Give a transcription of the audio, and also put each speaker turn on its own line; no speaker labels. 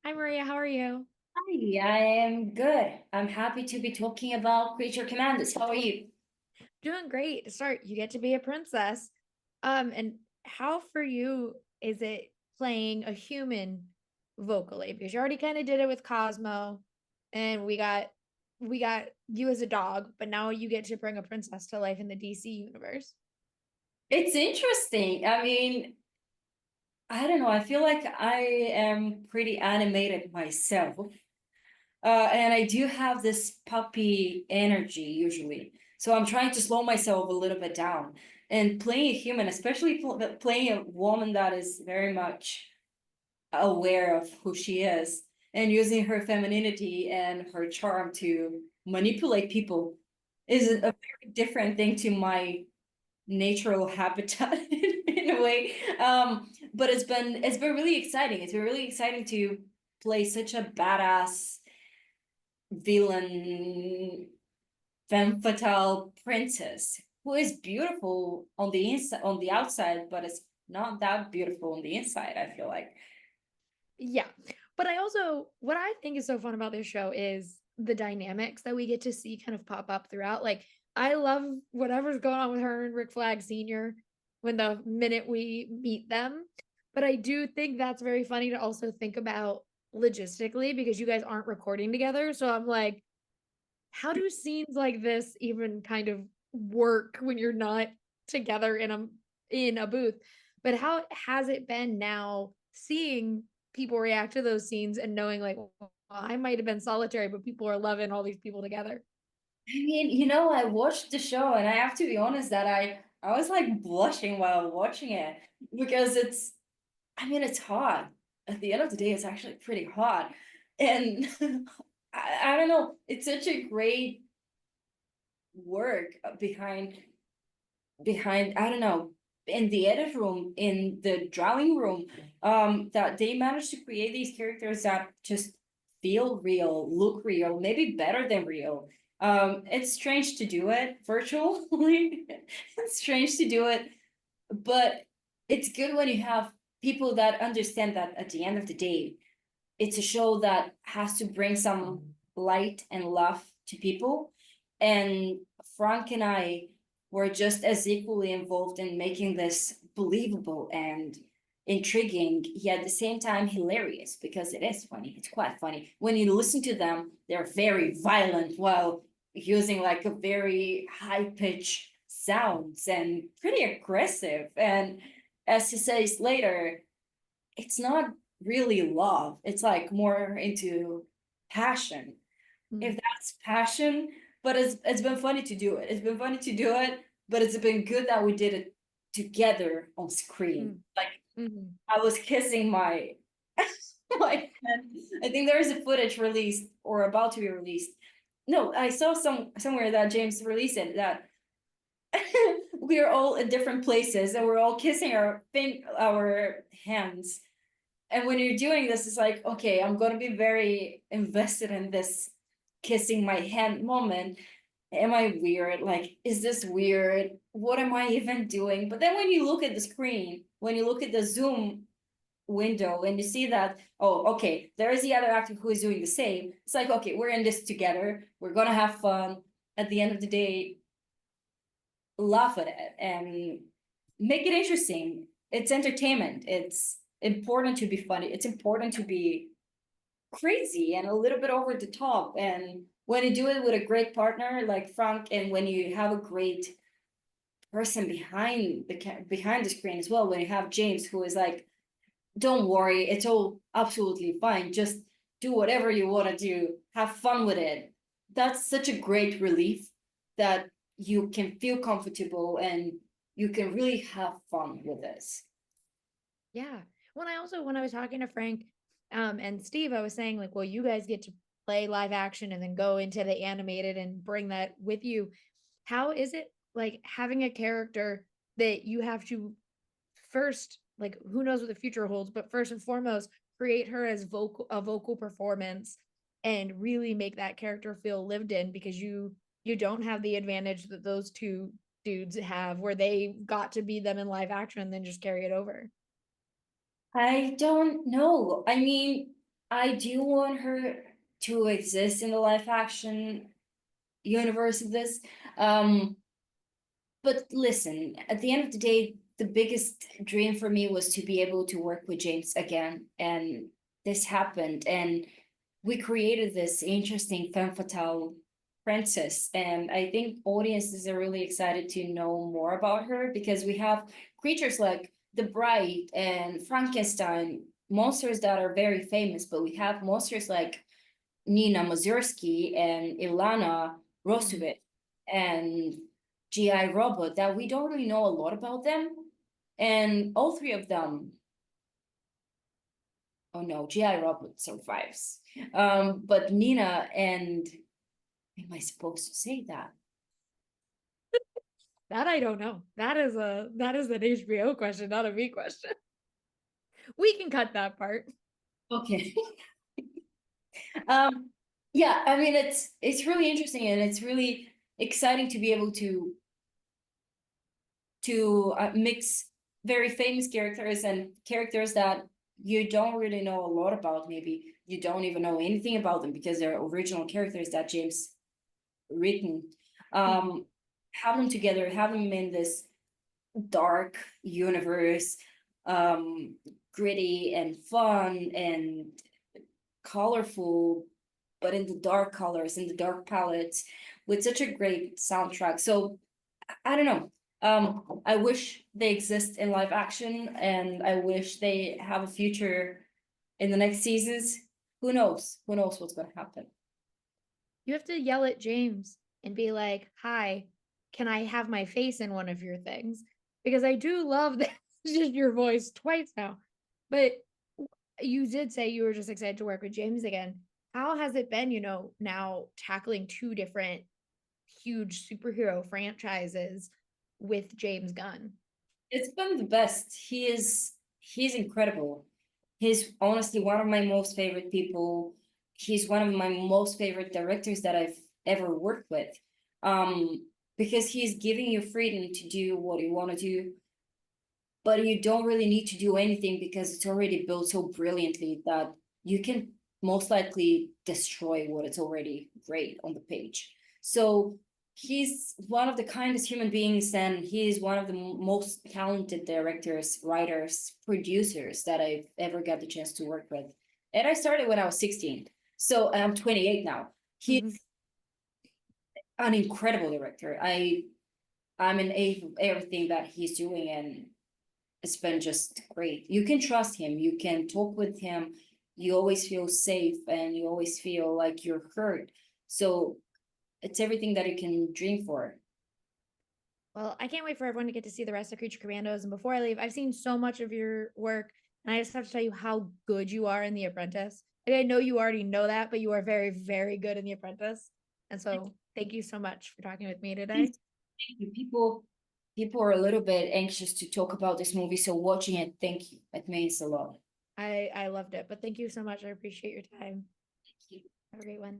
Hi Maria, how are you?
Hi, I am good. I'm happy to be talking about Creature Commandos. How are you?
Doing great. To start, you get to be a princess. And how for you is it playing a human vocally? Because you already kind of did it with Cosmo, and we got you as a dog, but now you get to bring a princess to life in the DC universe.
It's interesting. I don't know. I feel like I am pretty animated myself. And I do have this puppy energy usually. So I'm trying to slow myself a little bit down. And playing a human, especially playing a woman that is very much aware of who she is and using her femininity and her charm to manipulate people is a
Mm.
very different thing to my natural habitat in a way. But it's been really exciting. It's been really exciting to play such a badass villain, femme fatale princess who is beautiful on the inside, on the outside, but it's not that beautiful on the inside, I feel like.
Yeah. But I also, what I think is so fun about this show is the dynamics that we get to see kind of pop up throughout. Like, I love whatever's going on with her and Rick Flag Sr. when the minute we meet them. But I do think that's very funny to also think about logistically because you guys aren't recording together. So I'm like, how do scenes like this even kind of work when you're not together in a booth? But how has it been now seeing people react to those scenes and knowing like, well, I might have been solitary, but people are loving all these people together?
I watched the show and I have to be honest that I was like blushing while watching it because it's hot. At the end of the day, it's actually pretty hot. And I don't know, it's such a great work behind I don't know, in the edit room, in the drawing room, that they managed to create these characters that just feel real, look real, maybe better than real. It's strange to do it virtually. It's strange to do it, but it's good when you have people that understand that at the end of the day, it's a show that has to bring some light and love to people. And Frank and I were just as equally involved in making this believable and intriguing, yet at the same time hilarious, because it is funny. It's quite funny. When you listen to them, they're very violent while using like a very high pitch sounds and pretty aggressive. And as he says later, it's not really love. It's like more into passion. If
Mm,
that's passion, but it's been funny to do it. It's been funny to do it, but it's been good that we did it together on screen.
mm,
Like
mm.
I was kissing my my friend. I think there is a footage released or about to be released. No, I saw somewhere that James released it that we are all in different places and we're all kissing our hands. And when you're doing this, it's like, okay, I'm going to be very invested in this kissing my hand moment. Am I weird? Like, is this weird? What am I even doing? But then when you look at the screen, when you look at the Zoom window and you see that, oh, okay, there is the other actor who is doing the same. It's like, okay, we're in this together. We're going to have fun. At the end of the day, laugh at it and make it interesting. It's entertainment. It's important to be funny. It's important to be crazy and a little bit over the top. And when you do it with a great partner like Frank, and when you have a great person behind the screen as well, when you have James who is like, don't worry, it's all absolutely fine. Just do whatever you want to do. Have fun with it. That's such a great relief that you can feel comfortable and you can really have fun with this.
Yeah. When I was talking to Frank and Steve, I was saying like, well, you guys get to play live action and then go into the animated and bring that with you. How is it like having a character that you have to first, like, who knows what the future holds, but first and foremost, create her as vocal performance and really make that character feel lived in because you don't have the advantage that those two dudes have where they got to be them in live action and then just carry it over.
I don't know. I mean, I do want her to exist in the live action universe of this. Um, but listen, at the end of the day, the biggest dream for me was to be able to work with James again, and this happened, and we created this interesting femme fatale princess, and I think audiences are really excited to know more about her because we have creatures like the Bride and Frankenstein, monsters that are very famous, but we have monsters like Nina Mazursky and Ilana
Mhm.
Rosovich and GI Robot that we don't really know a lot about them. And all three of them, oh no, GI Robot survives. But Nina and, am I supposed to say that?
That I don't know. That is an HBO question, not a me question. We can cut that part.
Okay. Um, yeah, I mean it's really interesting and it's really exciting to be able to mix very famous characters and characters that you don't really know a lot about. Maybe you don't even know anything about them because they're original characters that James written.
Mhm.
Um, have them together, have them in this dark universe, um, gritty and fun and colorful, but in the dark colors, in the dark palettes, with such a great soundtrack. So I don't know. I wish they exist in live action, and I wish they have a future in the next seasons. Who knows? Who knows what's going to happen?
You have to yell at James and be like, "Hi, can I have my face in one of your things?" Because I do love that just your voice twice now. But you did say you were just excited to work with James again. How has it been, now tackling two different huge superhero franchises with James Gunn?
It's been the best. He's incredible. He's honestly one of my most favorite people. He's one of my most favorite directors that I've ever worked with. Because he's giving you freedom to do what you want to do, but you don't really need to do anything because it's already built so brilliantly that you can most likely destroy what it's already great on the page. So he's one of the kindest human beings, and he's one of the most talented directors, writers, producers that I've ever got the chance to work with. And I started when I was 16, so I'm 28 now. He's
Mhm.
an incredible director. I'm in everything that he's doing, and it's been just great. You can trust him, you can talk with him, you always feel safe and you always feel like you're heard. So it's everything that you can dream for.
Well, I can't wait for everyone to get to see the rest of Creature Commandos. And before I leave, I've seen so much of your work, and I just have to tell you how good you are in The Apprentice. Like, I know you already know that, but you are very, very good in The Apprentice. And so, thank you so much for talking with me today.
Thank you. People are a little bit anxious to talk about this movie, so watching it, thank you. It means a lot.
I loved it, but thank you so much. I appreciate your time.
Thank you.
Have a great one.